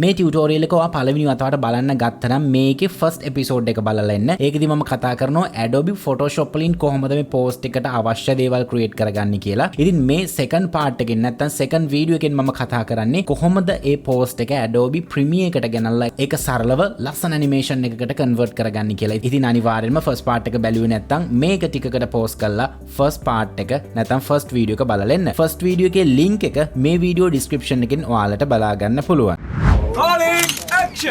මේ ටියුටෝරියල් එක ඔයා පළවෙනි වතාවට බලන්න ගත්තනම් මේකේ ෆස්ට් එපිසෝඩ් එක බලලා එන්න. ඒකෙදි මම කතා කරනවා Adobe Photoshop වලින් කොහොමද මේ පෝස්ට් එකට අවශ්‍ය දේවල් ක්‍රියේට් කරගන්නේ කියලා. ඉතින් මේ සෙකන්ඩ් පාර්ට් එකෙන් නැත්නම් සෙකන්ඩ් වීඩියෝ එකෙන් මම කතා කරන්නේ කොහොමද මේ පෝස්ට් එක Adobe Premiere එකට ගෙනල්ලා ඒක සරලව ලස්සන ඇනිමේෂන් එකකට කන්වර්ට් කරගන්නේ කියලා. ඉතින් අනිවාර්යෙන්ම ෆස්ට් පාර්ට් එක බැලුවේ නැත්නම් මේක ටිකකට පෝස් කරලා ෆස්ට් පාර්ට් එක නැත්නම් ෆස්ට් වීඩියෝ එක බලලා එන්න. ෆස්ට් වීඩියෝ එකේ ලින්ක් එක මේ වීඩියෝ ඩිස්ක්‍රිප්ෂන් එකෙන් ඔයාලට බලා ගන්න පුළුවන්.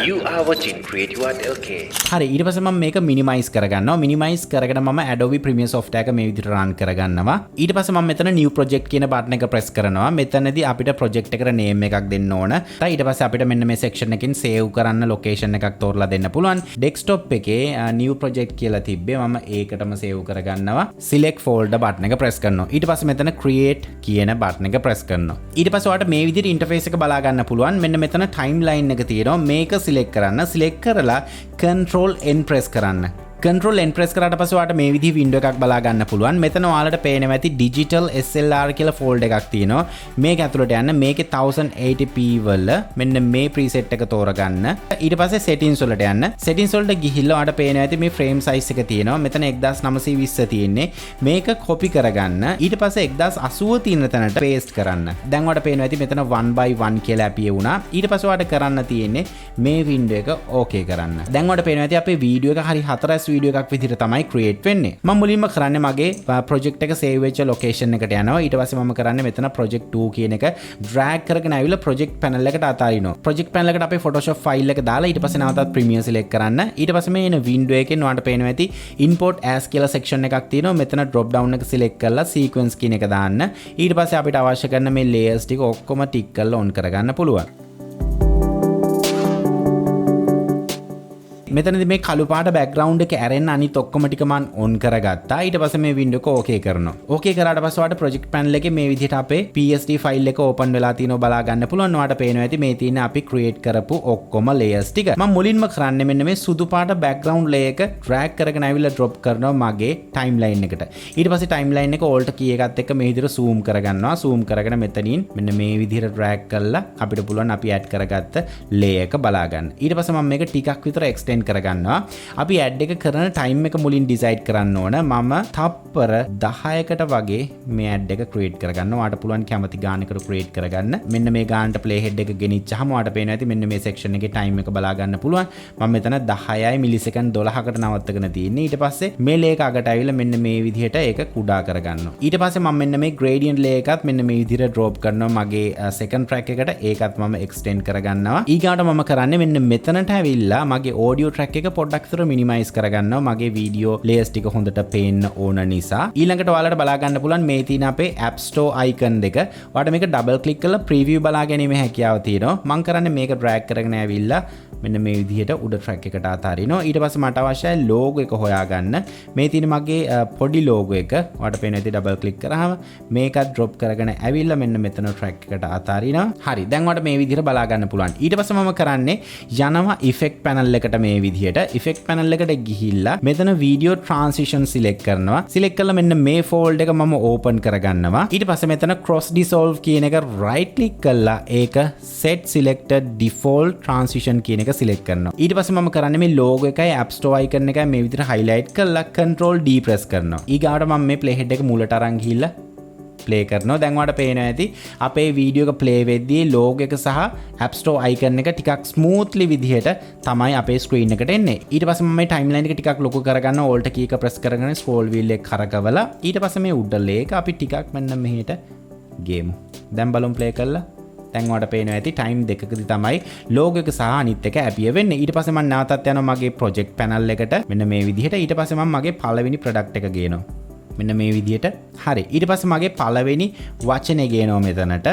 You are watching CREATIVEARTLK. හරි ඊට පස්සේ මම මේක මිනිමයිස් කරගන්නවා. මිනිමයිස් කරගෙන මම Adobe Premiere software එක මේ විදිහට run කරගන්නවා. ඊට පස්සේ මම මෙතන new project කියන button එක press කරනවා. මෙතනදී අපිට project එකට name එකක් දෙන්න ඕන. ඊට පස්සේ අපිට මෙන්න මේ section එකකින් save කරන්න location එකක් තෝරලා දෙන්න පුළුවන්. desktop එකේ new project කියලා තිබ්බේ මම ඒකටම save කරගන්නවා. select folder button එක press කරනවා. ඊට පස්සේ මෙතන create කියන button එක press කරනවා. ඊට පස්සේ ඔයාලට මේ විදිහට interface එක බලා ගන්න පුළුවන්. මෙන්න මෙතන timeline එක තියෙනවා. මේක select කරන්න. select කරලා Control N press කරන්න. Control N press කරාට පස්සේ ඔයාලට මේ විදිහේ window එකක් බලා ගන්න පුළුවන්. මෙතන ඔයාලට පේනවා ඇති digital SLR කියලා folder එකක් තියෙනවා. මේක ඇතුළට යන්න මේකේ 1080p වල මෙන්න මේ preset එක තෝරගන්න. ඊට පස්සේ settings වලට යන්න. settings වලට ගිහිල්ලා ඔයාලට පේනවා ඇති මේ frame size එක තියෙනවා. මෙතන 1920 තියෙන්නේ. මේක copy කරගන්න. ඊට පස්සේ 1080 තියෙන තැනට paste කරන්න. දැන් ඔයාලට පේනවා ඇති මෙතන 1/1 කියලා අපිය වුණා. ඊට පස්සේ ඔයාලට කරන්න තියෙන්නේ මේ window එක okay කරන්න. දැන් ඔයාලට පේනවා ඇති අපේ video එක හරි 4 වීඩියෝ එකක් විදිහට තමයි ක්‍රියේට් වෙන්නේ. මම මුලින්ම කරන්නේ මගේ ප්‍රොජෙක්ට් එක සේව් වෙච්ච ලොකේෂන් එකට යනවා. ඊට පස්සේ මම කරන්නේ මෙතන project 2 කියන එක drag කරගෙන ආවිල්ලා project panel එකට අතාරිනවා. project panel එකට අපේ Photoshop file එක දාලා ඊට පස්සේ නැවතත් Premiere select කරන්න. ඊට පස්සේ මේ එන window එකෙන් ඔයාලට පේනවා ඇති import as කියලා section එකක් තියෙනවා. මෙතන drop down එක select කරලා sequence කියන එක දාන්න. ඊට පස්සේ අපිට අවශ්‍ය කරන මේ layers ටික ඔක්කොම tick කරලා on කරගන්න පුළුවන්. මෙතනදී මේ කළු පාට බෑග්ග්‍රවුන්ඩ් එක ඇරෙන්න අනිත් ඔක්කොම ටික මම ඔන් කරගත්තා. ඊට පස්සේ මේ වින්ඩෝ එක ඕකේ කරනවා. ඕකේ කරාට පස්සේ ඔයාලට ප්‍රොජෙක්ට් පැනල් එකේ මේ විදිහට අපේ PSD ෆයිල් එක ඕපන් වෙලා තියෙනවා බලා ගන්න පුළුවන්. ඔයාලට පේනවා ඇති මේ තියෙන අපි ක්‍රියේට් කරපු ඔක්කොම ලේයර්ස් ටික. මම මුලින්ම කරන්නේ මෙන්න මේ සුදු පාට බෑග්ග්‍රවුන්ඩ් ලේයර් එක ඩ්‍රැග් කරගෙන ආවිල්ලා ඩ්‍රොප් කරනවා මගේ ටයිම්ලයින් එකට. ඊට පස්සේ ටයිම්ලයින් එක ඕල්ට් කී එකත් එක්ක මේ විදිහට zoom කරගන්නවා. zoom කරගෙන මෙතනින් මෙන්න මේ විදිහට ඩ්‍රැග් කරලා අපිට පුළුවන් අපි ඇඩ් කරගත්ත ලේයර් එක බලා ගන්න. ඊට පස්සේ මම මේක ටිකක් විතර එක්ස්ටෙන්ඩ් කරගන්නවා. අපි ඇඩ් එක කරන ටයිම් එක මුලින් ඩිසයිඩ් කරන්න ඕන. මම තප්පර 10කට වගේ මේ ඇඩ් එක ක්‍රියේට් කරගන්න. ඔයාලට පුළුවන් කැමති ගානකට ක්‍රියේට් කරගන්න. මෙන්න මේ ගානට ප්ලේ හෙඩ් එක ගෙනිච්චාම ඔයාලට පේනවා ඇති මෙන්න මේ සෙක්ෂන් එකේ ටයිම් එක බලා ගන්න පුළුවන්. මම මෙතන 10යි මිලිසෙකන්ඩ් 12කට නවත්තගෙන තියෙන්නේ. ඊට පස්සේ මේ ලේක අගට ආවිල්ලා මෙන්න මේ විදිහට ඒක කුඩා කරගන්නවා. ඊට පස්සේ මම මෙන්න මේ gradient layer එකත් මෙන්න මේ විදිහට drop කරනවා මගේ second track එකට. ඒකත් මම extend කරගන්නවා. ඊගාට මම කරන්නේ මෙන්න මෙතනට ආවිල්ලා මගේ audio track එක පොඩ්ඩක් විතර මිනිමයිස් කරගන්නවා. මගේ වීඩියෝ ලේයර්ස් ටික හොඳට පේන්න ඕන නිසා. ඊළඟට ඔයාලට බලා ගන්න පුළුවන් මේ තියෙන අපේ App Store icon දෙක. ඔයාලට මේක double click කරලා preview බලා ගැනීමේ හැකියාව තියෙනවා. මම කරන්නේ මේක drag කරගෙන ආවිල්ලා මෙන්න මේ විදිහට උඩ track එකට අතාරිනවා. ඊට පස්සේ මට අවශ්‍යයි logo එක හොයාගන්න. මේ තියෙන මගේ පොඩි logo එක. ඔයාලට පේන විදිහට double click කරාම මේකත් drop කරගෙන ආවිල්ලා මෙන්න මෙතන track එකට අතාරිනවා. හරි. දැන් ඔයාලට මේ විදිහට බලා ගන්න පුළුවන්. ඊට පස්සේ මම කරන්නේ යනවා effect panel එකට මේ විදිහට. effect panel එකට ගිහිල්ලා මෙතන video transition select කරනවා. select කරලා මෙන්න මේ fold එක මම open කරගන්නවා. ඊට පස්සේ මෙතන cross dissolve කියන එක right click කරලා ඒක set selected default transition කියන එක select කරනවා. ඊට පස්සේ මම කරන්නේ මේ logo එකයි app store icon එකයි මේ විදිහට highlight කරලා control D press කරනවා. ඊගාවට මම මේ playhead එක මුලට අරන් ගිහිල්ලා play කරනවා. දැන් ඔයාලට පේනවා ඇති අපේ වීඩියෝ එක play වෙද්දී logo එක සහ app store icon එක ටිකක් smoothly විදිහට තමයි අපේ screen එකට එන්නේ. ඊට පස්සේ මම මේ timeline එක ටිකක් ලොකු කරගන්න alt key එක press කරගෙන scroll wheel එක කරකවලා ඊට පස්සේ මේ උඩ ලේක අපි ටිකක් මෙන්න මෙහෙට ගේමු. දැන් බලමු play කරලා. දැන් ඔයාලට පේනවා ඇති time දෙකකදී තමයි logo එක සහ අනිත් එක appear වෙන්නේ. ඊට පස්සේ මම නැවතත් යනවා මගේ project panel එකට මෙන්න මේ විදිහට. ඊට පස්සේ මම මගේ පළවෙනි product එක ගේනවා. මෙන්න මේ විදිහට. හරි. ඊට පස්සේ මගේ පළවෙනි වචනේ ගේනවා මෙතනට.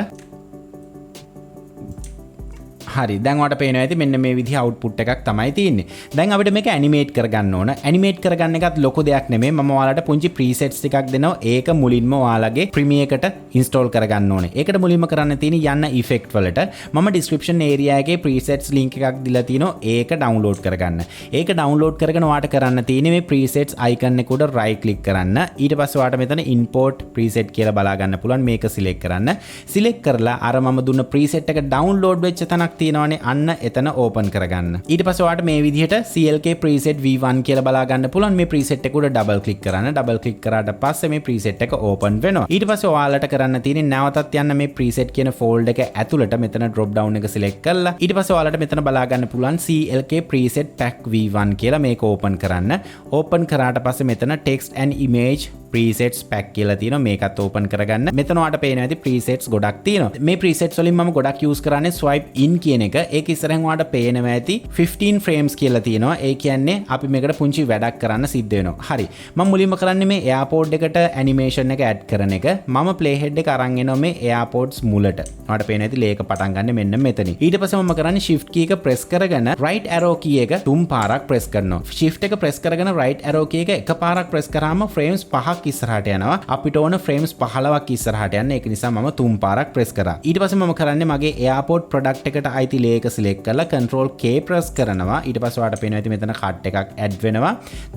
හරි. දැන් ඔයාලට පේනවා ඇති මෙන්න මේ විදිහ output එකක් තමයි තියෙන්නේ. දැන් අපිට මේක animate කරගන්න ඕන. animate කරගන්න එකත් ලොකු දෙයක් නෙමෙයි. මම ඔයාලට පුංචි presets ටිකක් දෙනවා. ඒක මුලින්ම ඔයාලගේ Premiere එකට install කරගන්න ඕනේ. ඒකට මුලින්ම කරන්න තියෙන්නේ යන්න effect වලට. මම description area එකේ presets link එකක් දීලා තිනවා. ඒක download කරගන්න. ඒක download කරගෙන ඔයාලට කරන්න තියෙන්නේ මේ presets icon එක උඩ right click කරන්න. ඊට පස්සේ ඔයාලට මෙතන import preset කියලා බලා ගන්න පුළුවන්. මේක select කරන්න. select කරලා අර මම දුන්න preset එක download වෙච්ච තැනක් තියෙනවනේ අන්න එතන ඕපන් කරගන්න. ඊට පස්සේ ඔයාලට මේ විදිහට CLK preset V1 කියලා බලා ගන්න පුළුවන්. මේ preset එක උඩ ඩබල් ක්ලික් කරන්න. ඩබල් ක්ලික් කරාට පස්සේ මේ preset එක ඕපන් වෙනවා. ඊට පස්සේ ඔයාලට කරන්න තියෙන්නේ නැවතත් යන්න මේ preset කියන folder එක ඇතුළට මෙතන drop down එක select කරලා ඊට පස්සේ ඔයාලට මෙතන බලා ගන්න පුළුවන් CLK preset pack V1 කියලා මේක ඕපන් කරන්න. ඕපන් කරාට පස්සේ මෙතන text and image presets pack කියලා තියෙනවා. මේකත් ඕපන් කරගන්න. මෙතන ඔයාලට පේනවා ඇති presets ගොඩක් තියෙනවා. මේ presets වලින් මම ගොඩක් use කරන්නේ swipe in කියන එක. ඒක ඉස්සරහින් ඔයාලට පේනවා ඇති 15 frames කියලා තියෙනවා. ඒ කියන්නේ අපි මේකට පුංචි වැඩක් කරන්න සිද්ධ වෙනවා. හරි. මම මුලින්ම කරන්නේ මේ AirPod එකට animation එක add කරන එක. මම playhead එක අරන් එනවා මේ AirPods මුලට. ඔයාලට පේනවා ඇති ලේක පටන් ගන්න මෙන්න මෙතනින්. ඊට පස්සේ මම කරන්නේ shift key එක press කරගෙන right arrow key එක තුන් පාරක් press කරනවා. shift එක press කරගෙන right arrow key එක එකපාරක් press කරාම frames 5ක් ඉස්සරහට යනවා. අපිට ඕන frames 15ක් ඉස්සරහට යන්න. ඒක නිසා මම තුන් පාරක් press කරා. ඊට පස්සේ මම කරන්නේ මගේ AirPod product එකට අයිති ලේක select කරලා control K press කරනවා. ඊට පස්සේ ඔයාලට පේනවා ඇති මෙතන cut එකක් add වෙනවා.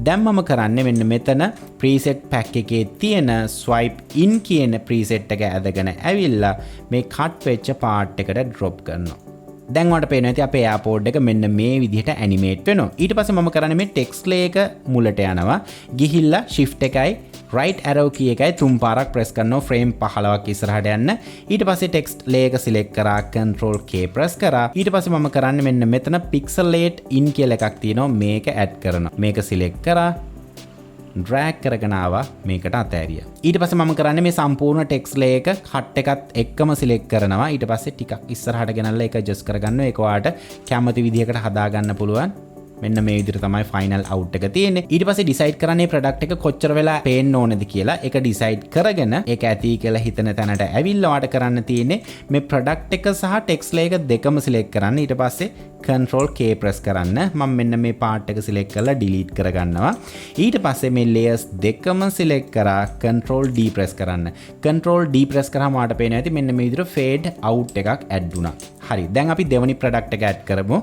දැන් මම කරන්නේ මෙන්න මෙතන preset pack එකේ තියෙන swipe in කියන preset එක ඇදගෙන ඇවිල්ලා මේ cut වෙච්ච part එකට drop කරනවා. දැන් ඔයාලට පේනවා ඇති අපේ AirPod එක මෙන්න මේ විදිහට animate වෙනවා. ඊට පස්සේ මම කරන්නේ මේ text layer එක මුලට යනවා. ගිහිල්ලා shift එකයි right arrow key එකයි තුන් පාරක් press කරනවා frame 15ක් ඉස්සරහට යන්න. ඊට පස්සේ text layer එක select කරා control K press කරා. ඊට පස්සේ මම කරන්නේ මෙන්න මෙතන pixelate in කියලා එකක් තියෙනවා. මේක add කරනවා. මේක select කරා drag කරගෙන ආවා මේකට අතෑරියා. ඊට පස්සේ මම කරන්නේ මේ සම්පූර්ණ text layer එක cut එකත් එක්කම select කරනවා. ඊට පස්සේ ටිකක් ඉස්සරහට ගෙනල්ලා ඒක adjust කරගන්නවා. ඒක ඔයාලට කැමති විදිහකට හදා ගන්න පුළුවන්. මෙන්න මේ විදිහට තමයි final out එක තියෙන්නේ. ඊට පස්සේ decide කරන්නේ product එක කොච්චර වෙලා පේන්න ඕනද කියලා. ඒක decide කරගෙන ඒක ඇති කියලා හිතන තැනට ඇවිල්ලා ඔයාලට කරන්න තියෙන්නේ මේ product එක සහ text layer එක දෙකම select කරන්න. ඊට පස්සේ control K press කරන්න. මම මෙන්න මේ part එක select කරලා delete කරගන්නවා. ඊට පස්සේ මේ layers දෙකම select කරා control D press කරන්න. control D press කරාම ඔයාලට පේනවා ඇති මෙන්න මේ විදිහට fade out එකක් add වුණා. හරි. දැන් අපි දෙවෙනි product එක add කරමු.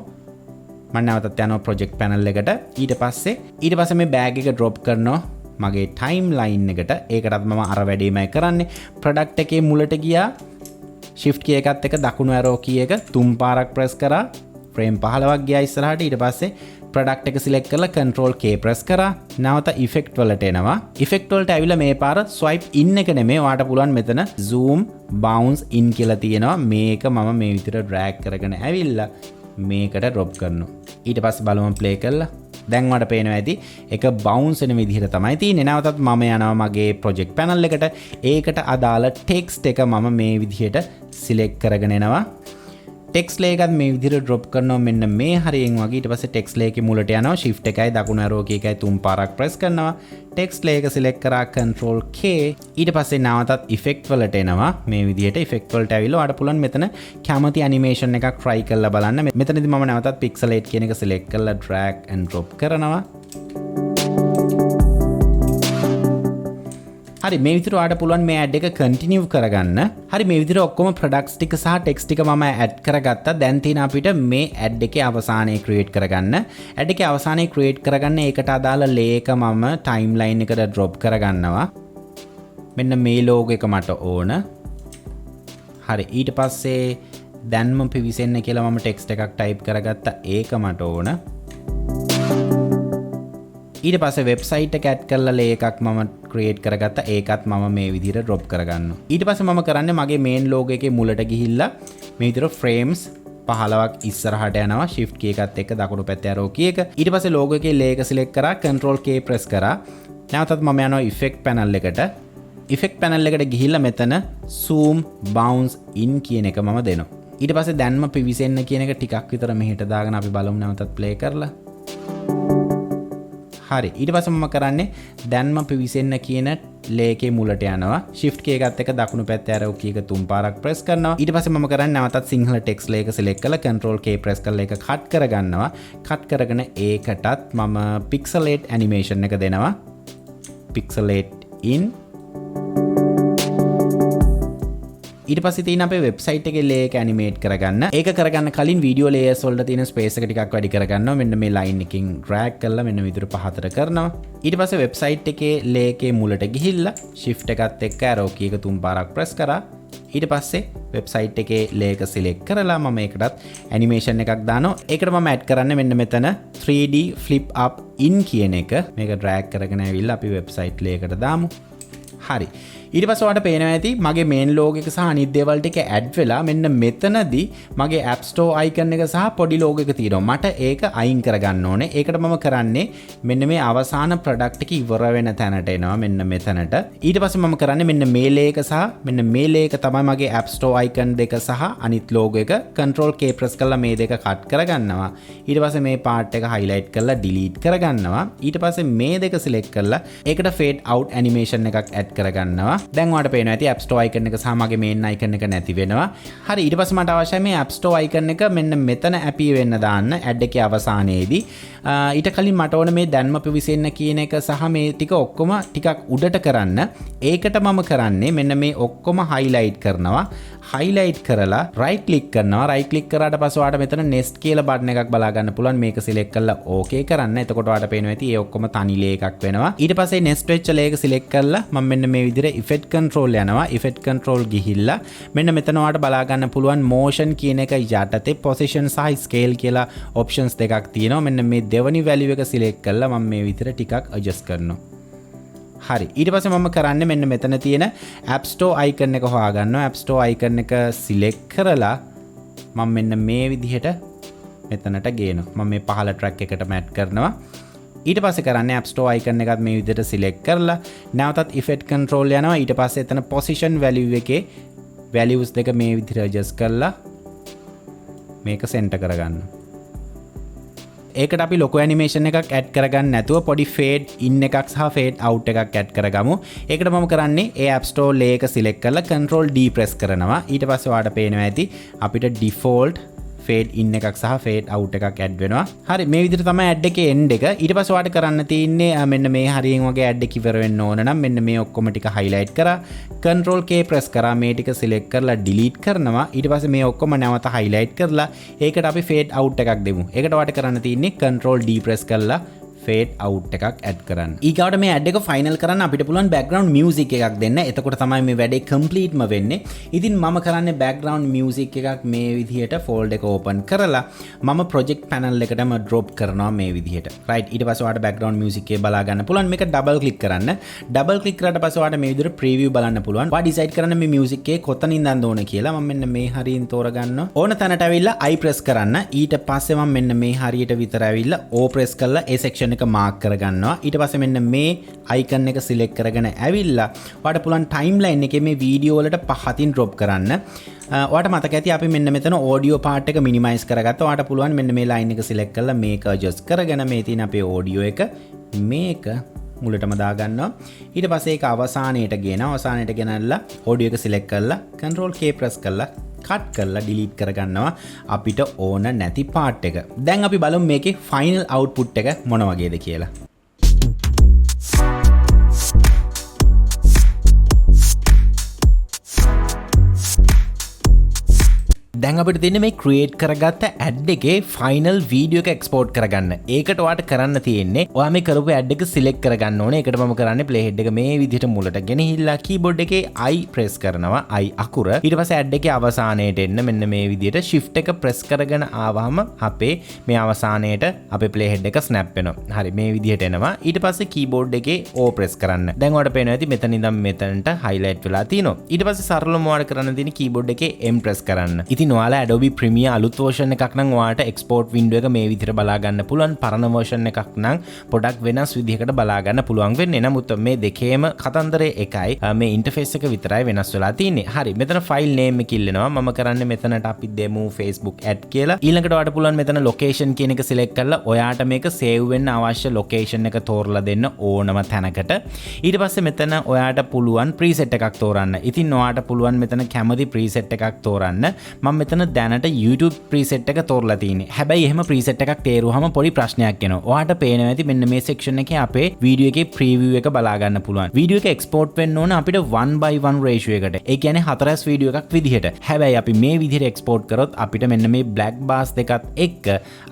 මම නැවතත් යනවා project panel එකට. ඊට පස්සේ මේ bag එක drop කරනවා මගේ timeline එකට. ඒකටත් මම අර වැඩේමයි කරන්නේ. product එකේ මුලට ගියා. shift key එකත් එක්ක දකුණු arrow key එක තුන් පාරක් press කරා. frame 15ක් ගියා ඉස්සරහට. ඊට පස්සේ product එක select කරලා control K press කරා. නැවත effect වලට එනවා. effect වලට ඇවිල්ලා මේ පාර swipe in එක නෙමෙයි. ඔයාලට පුළුවන් මෙතන zoom bounce in කියලා තියෙනවා. මේක මම මේ විදිහට drag කරගෙන ඇවිල්ලා මේකට drop කරනවා. ඊට පස්සේ බලමු play කරලා. දැන් ඔයාලට පේනවා ඇති ඒක bounce වෙන විදිහට තමයි තියෙන්නේ. නැවතත් මම යනවා මගේ project panel එකට. ඒකට අදාළ text එක මම මේ විදිහට select කරගෙන එනවා. text layer එකත් මේ විදිහට drop කරනවා මෙන්න මේ හරියෙන් වගේ. ඊට පස්සේ text layer එකේ මුලට යනවා. shift එකයි දකුණු arrow key එකයි තුන් පාරක් press කරනවා. text layer එක select කරා control K. ඊට පස්සේ නැවතත් effect වලට එනවා. මේ විදිහට effect වලට ඇවිල්ලා ඔයාලට පුළුවන් මෙතන කැමති animation එකක් try කරලා බලන්න. මෙතනදී මම නැවතත් pixelate කියන එක select කරලා drag and drop කරනවා. හරි මේ විදිහට ඔයාලට පුළුවන් මේ ad එක continue කරගන්න. හරි මේ විදිහට ඔක්කොම products ටික සහ text ටික මම add කරගත්තා. දැන් තියෙන අපිට මේ ad එකේ අවසානයේ create කරගන්න. ad එකේ අවසානයේ create කරගන්න ඒකට අදාළ layer එක මම timeline එකට drop කරගන්නවා. මෙන්න මේ logo එක මට ඕන. හරි ඊට පස්සේ දැන්ම පිවිසෙන්න කියලා මම text එකක් type කරගත්තා. ඒක මට ඕන. ඊට පස්සේ වෙබ්සයිට් එක ඇඩ් කරලා ලේ එකක් මම ක්‍රියේට් කරගත්තා. ඒකත් මම මේ විදිහට drop කරගන්නවා. ඊට පස්සේ මම කරන්නේ මගේ main logo එකේ මුලට ගිහිල්ලා මේ විදිහට frames 15ක් ඉස්සරහට යනවා. shift key එකත් එක්ක දකුණු පැත්තේ arrow key එක. ඊට පස්සේ logo එකේ ලේ එක select කරා control K press කරා. නැවතත් මම යනවා effect panel එකට. effect panel එකට ගිහිල්ලා මෙතන zoom bounce in කියන එක මම දෙනවා. ඊට පස්සේ දැන්ම පිවිසෙන්න කියන එක ටිකක් විතර මෙහෙට දාගෙන අපි බලමු නැවතත් play කරලා. හරි ඊට පස්සේ මම කරන්නේ දැන්ම පිවිසෙන්න කියන ලේකේ මුලට යනවා. shift key එකත් එක්ක දකුණු පැත්තේ arrow key එක තුන් පාරක් press කරනවා. ඊට පස්සේ මම කරන්නේ නැවතත් සිංහල text layer එක select කරලා control K press කරලා ඒක cut කරගන්නවා. cut කරගෙන ඒකටත් මම pixelate animation එක දෙනවා. pixelate in. ඊට පස්සේ තියෙන අපේ වෙබ්සයිට් එකේ ලේ එක ඇනිමේට් කරගන්න. ඒක කරගන්න කලින් වීඩියෝ ලේයර්ස් වලට තියෙන ස්පේස් එක ටිකක් වැඩි කරගන්නවා. මෙන්න මේ ලයින් එකකින් drag කරලා මෙන්න විදිහට පහතට කරනවා. ඊට පස්සේ වෙබ්සයිට් එකේ ලේ එකේ මුලට ගිහිල්ලා shift එකත් එක්ක arrow key එක තුන් පාරක් press කරා. ඊට පස්සේ වෙබ්සයිට් එකේ ලේක සිලෙක්ට් කරලා මම ඒකටත් ඇනිමේෂන් එකක් දානවා. ඒකට මම ඇඩ් කරන්නේ මෙන්න මෙතන 3D flip up in කියන එක. මේක ඩ්‍රැග් කරගෙන ඇවිල්ලා අපි වෙබ්සයිට් ලේකට දාමු. හරි. ඊට පස්සේ ඔයාලට පේනවා ඇති මගේ මේන් ලෝගෝ එක සහ අනිත් දේවල් ටික ඇඩ් වෙලා මෙන්න මෙතනදී මගේ App Store icon එක සහ පොඩි ලෝගෝ එක තියෙනවා. මට ඒක අයින් කරගන්න ඕනේ. ඒකට මම කරන්නේ මෙන්න මේ අවසාන ප්‍රොඩක්ට් එක ඉවර වෙන තැනට එනවා මෙන්න මෙතනට. ඊට පස්සේ මම කරන්නේ මෙන්න මේ ලේක සහ මෙන්න මේ ලේක තමයි මගේ App Store icon දෙක සහ අනිත් ලෝගෝ එක Control K press කරලා මේ දෙක කට් කරගන්නවා. ඊට පස්සේ මේ part එක highlight කරලා delete කරගන්නවා. ඊට පස්සේ මේ දෙක select කරලා ඒකට fade out animation එකක් add කරගන්නවා. දැන් ඔයාලට පේනවා ඇති App Store icon එක සහ මගේ main icon එක නැති වෙනවා. හරි ඊට පස්සේ මට අවශ්‍යයි මේ App Store icon එක මෙන්න මෙතන ඇපී වෙන්න දාන්න ad එකේ අවසානයේදී. ඊට කලින් මට ඕන මේ දැන්ම පිවිසෙන්න කියන එක සහ මේ ටික ඔක්කොම ටිකක් උඩට කරන්න. ඒකට මම කරන්නේ මෙන්න මේ ඔක්කොම highlight කරනවා. highlight කරලා right click කරනවා. right click කරාට පස්සේ ඔයාලට මෙතන next කියලා button එකක් බලා ගන්න පුළුවන්. මේක select කරලා okay කරන්න. එතකොට ඔයාලට පේනවා ඇති ඒ ඔක්කොම තනි ලේකක් වෙනවා. ඊට පස්සේ next වෙච්ච ලේක select කරලා මම මෙන්න මේ විදිහට effect control යනවා. effect control ගිහිල්ලා මෙන්න මෙතන ඔයාලට බලා ගන්න පුළුවන් motion කියන එක යටතේ position සහ scale කියලා options දෙකක් තියෙනවා. මෙන්න මේ දෙවනි value එක select කරලා මම මේ විදිහට ටිකක් adjust කරනවා. හරි ඊට පස්සේ මම කරන්නේ මෙන්න මෙතන තියෙන App Store icon එක හොයාගන්නවා. App Store icon එක select කරලා මම මෙන්න මේ විදිහට මෙතනට ගේනවා. මම මේ පහළ track එකටම add කරනවා. ඊට පස්සේ කරන්නේ App Store icon එකත් මේ විදිහට select කරලා නැවතත් effect control යනවා. ඊට පස්සේ එතන position value එකේ values දෙක මේ විදිහට adjust කරලා මේක center කරගන්නවා. ඒකට අපි ලොකු ඇනිමේෂන් එකක් ඇඩ් කරගන්න නැතුව පොඩි ෆේඩ් ඉන් එකක් සහ ෆේඩ් අවුට් එකක් ඇඩ් කරගමු. ඒකට මම කරන්නේ ඒ App Store ලේ එක සිලෙක්ට් කරලා Control D press කරනවා. ඊට පස්සේ ඔයාලට පේනවා ඇති අපිට default ෆේඩ් ඉන් එකක් සහ ෆේඩ් අවුට් එකක් ඇඩ් වෙනවා. හරි මේ විදිහට තමයි ඇඩ් එකේ end එක. ඊට පස්සේ ඔයාලට කරන්න තියෙන්නේ මෙන්න මේ හරියෙන් වගේ ඇඩ් එක ඉවර වෙන්න ඕන නම් මෙන්න මේ ඔක්කොම ටික highlight කරා Control K press කරා මේ ටික select කරලා delete කරනවා. ඊට පස්සේ මේ ඔක්කොම නැවත highlight කරලා ඒකට අපි fade out එකක් දෙමු. ඒකට ඔයාලට කරන්න තියෙන්නේ Control D press කරලා fade out එකක් add කරන්න. ඊගාවට මේ ad එක final කරන්න අපිට පුළුවන් background music එකක් දෙන්න. එතකොට තමයි මේ වැඩේ complete ම වෙන්නේ. ඉතින් මම කරන්නේ background music එකක් මේ විදිහට folder එක open කරලා මම project panel එකටම drop කරනවා මේ විදිහට. right ඊට පස්සේ ඔයාලට background music එක බලා ගන්න පුළුවන්. මේක double click කරන්න. double click කරාට පස්සේ ඔයාලට මේ විදිහට preview බලන්න පුළුවන්. ඔයා decide කරන්න මේ music එකේ කොතනින්ද ඕන කියලා. මම මෙන්න මේ හරියෙන් තෝරගන්නවා. ඕන තැනට ඇවිල්ලා I press කරන්න. ඊට පස්සේ මම මෙන්න මේ හරියට විතර ඇවිල්ලා O press කරලා ඒ section එක මාක් කරගන්නවා. ඊට පස්සේ මෙන්න මේ icon එක select කරගෙන ඇවිල්ලා ඔයාලට පුළුවන් timeline එකේ මේ වීඩියෝ වලට පහතින් drop කරන්න. ඔයාලට මතක ඇති අපි මෙන්න මෙතන audio part එක minimize කරගත්තා. ඔයාලට පුළුවන් මෙන්න මේ line එක select කරලා මේක adjust කරගෙන මේ තියෙන අපේ audio එක මේක මුලටම දාගන්නවා. ඊට පස්සේ ඒක අවසානයට ගෙනවා. අවසානයට ගෙනල්ලා audio එක select කරලා Control K press කරලා කට් කරලා delete කරගන්නවා අපිට ඕන නැති part එක. දැන් අපි බලමු මේකේ final output එක මොන වගේද කියලා. දැන් අපිට තියෙන්නේ මේ create කරගත්ත ad එකේ final video එක export කරගන්න. ඒකට ඔයාලට කරන්න තියෙන්නේ ඔයා මේ කරපු ad එක select කරගන්න ඕනේ. ඒකට මම කරන්නේ playhead එක මේ විදිහට මුලට ගෙනහිල්ලා keyboard එකේ I press කරනවා. I අකුර. ඊට පස්සේ ad එකේ අවසානයට එන්න මෙන්න මේ විදිහට shift එක press කරගෙන ආවම අපේ මේ අවසානයට අපේ playhead එක snap වෙනවා. හරි මේ විදිහට එනවා. ඊට පස්සේ keyboard එකේ O press කරන්න. දැන් ඔයාලට පේනවා ඇති මෙතන ඉඳන් මෙතනට highlight වෙලා තියෙනවා. ඊට පස්සේ සරලවම ඔයාලට කරන්න තියෙන්නේ keyboard එකේ M press කරන්න. ඉතින් ඔයාලා Adobe Premiere අලුත් version එකක් නම් ඔයාලට export window එක මේ විදිහට බලා ගන්න පුළුවන්. පරණ version එකක් නම් පොඩක් වෙනස් විදිහකට බලා ගන්න පුළුවන් වෙන්නේ. නමුත් මේ දෙකේම කතන්දරේ එකයි. මේ interface එක විතරයි වෙනස් වෙලා තියෙන්නේ. හරි මෙතන file name එක ඉල්ලනවා. මම කරන්නේ මෙතනට අපි දෙමු Facebook ad කියලා. ඊළඟට ඔයාලට පුළුවන් මෙතන location කියන එක select කරලා ඔයාට මේක save වෙන්න අවශ්‍ය location එක තෝරලා දෙන්න ඕනම තැනකට. ඊට පස්සේ මෙතන ඔයාට පුළුවන් preset එකක් තෝරන්න. ඉතින් ඔයාට පුළුවන් මෙතන කැමති preset එකක් තෝරන්න. මම මෙතන දැනට YouTube preset එක තෝරලා තියෙන්නේ. හැබැයි එහෙම preset එකක් තේරුවහම පොඩි ප්‍රශ්නයක් එනවා. ඔයාට පේනවා ඇති මෙන්න මේ section එකේ අපේ video එකේ preview එක බලා ගන්න පුළුවන්. video එක export වෙන්න ඕන අපිට 1:1 ratio එකට. ඒ කියන්නේ 4S video එකක් විදිහට. හැබැයි අපි මේ විදිහට export කරොත් අපිට මෙන්න මේ black bars දෙකත් එක්ක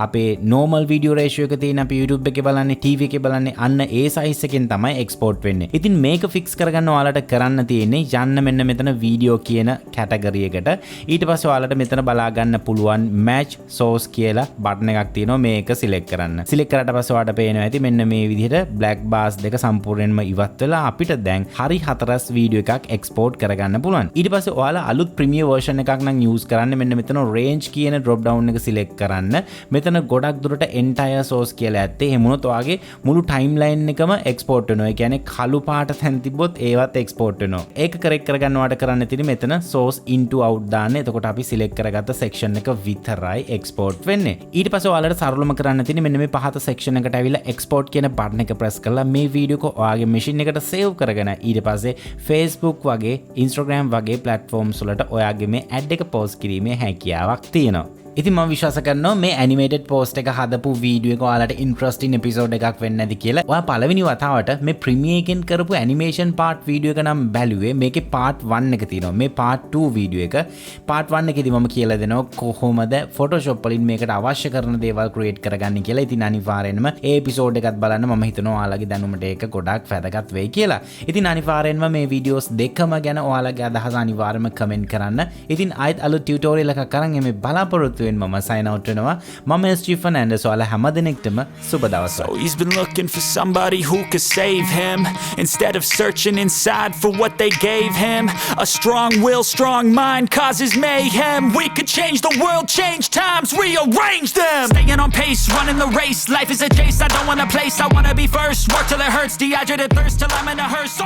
අපේ normal video ratio එක තියෙන අපි YouTube එකේ බලන්නේ TV එකේ බලන්නේ අන්න ඒ size එකෙන් තමයි export වෙන්නේ. ඉතින් මේක fix කරගන්න ඔයාලට කරන්න තියෙන්නේ යන්න මෙන්න මෙතන video කියන category එකට. ඊට පස්සේ ඔයාලට මෙතන බලා ගන්න පුළුවන් match source කියලා button එකක් තියෙනවා. මේක select කරන්න. select කරාට පස්සේ ඔයාලට පේනවා ඇති මෙන්න මේ විදිහට black bars දෙක සම්පූර්ණයෙන්ම ඉවත් වෙලා අපිට දැන් හරි 4S video එකක් export කරගන්න පුළුවන්. ඊට පස්සේ ඔයාලා අලුත් premiere version එකක් නම් use කරන්න මෙන්න මෙතන range කියන drop down එක select කරන්න. මෙතන ගොඩක් දුරට entire source කියලා ඇත්තේ. එහෙම වුණොත් ඔයාගේ මුළු timeline එකම export වෙනවා. ඒ කියන්නේ කළු පාට තැන් තිබ්බොත් ඒවත් export වෙනවා. ඒක correct කරගන්න ඔයාලට කරන්න තියෙන්නේ මෙතන source into out දාන්න. එතකොට අපි select කරගත්ත section එක විතරයි export වෙන්නේ. ඊට පස්සේ ඔයාලට සරලවම කරන්න තියෙන්නේ මෙන්න මේ පහත section එකට ඇවිල්ලා export කියන button එක press කරලා මේ වීඩියෝ එක ඔයාගේ machine එකට save කරගෙන ඊට පස්සේ Facebook වගේ Instagram වගේ platforms වලට ඔයාගේ මේ ad එක post කිරීමේ හැකියාවක් තියෙනවා. ඉතින් මම විශ්වාස කරනවා මේ animated post එක හදපු වීඩියෝ එක ඔයාලට interesting episode එකක් වෙන්න ඇති කියලා. ඔයා පළවෙනි වතාවට මේ Premiere එකෙන් කරපු animation part වීඩියෝ එක නම් බැලුවේ. මේකේ part 1 එක තියෙනවා. මේ part 2 වීඩියෝ එක. part 1 එකේදී මම කියලා දෙනවා කොහොමද Photoshop වලින් මේකට අවශ්‍ය කරන දේවල් create කරගන්නේ කියලා. ඉතින් අනිවාර්යෙන්ම ඒ episode එකත් බලන්න මම හිතනවා ඔයාලගේ දැනුමට ඒක ගොඩක් වැදගත් වෙයි කියලා. ඉතින් අනිවාර්යෙන්ම මේ videos දෙකම ගැන ඔයාලගේ අදහස අනිවාර්යෙන්ම comment කරන්න. ඉතින් ආයෙත් අලුත් tutorial එකක් අරන් එමේ බලාපොරොත්තු මම sign out වෙනවා. මම SG Fernandez ඔයාලා හැම දිනෙකටම සුබ දවසක්. So he's been looking for somebody who could save him instead of searching inside for what they gave him. A strong will, strong mind causes mayhem. We could change the world, change times, rearrange them. Staying on pace, running the race. Life is a chase, I don't want a place, I wanna be first. Work till it hurts, dehydrated thirst till I'm in a hearse.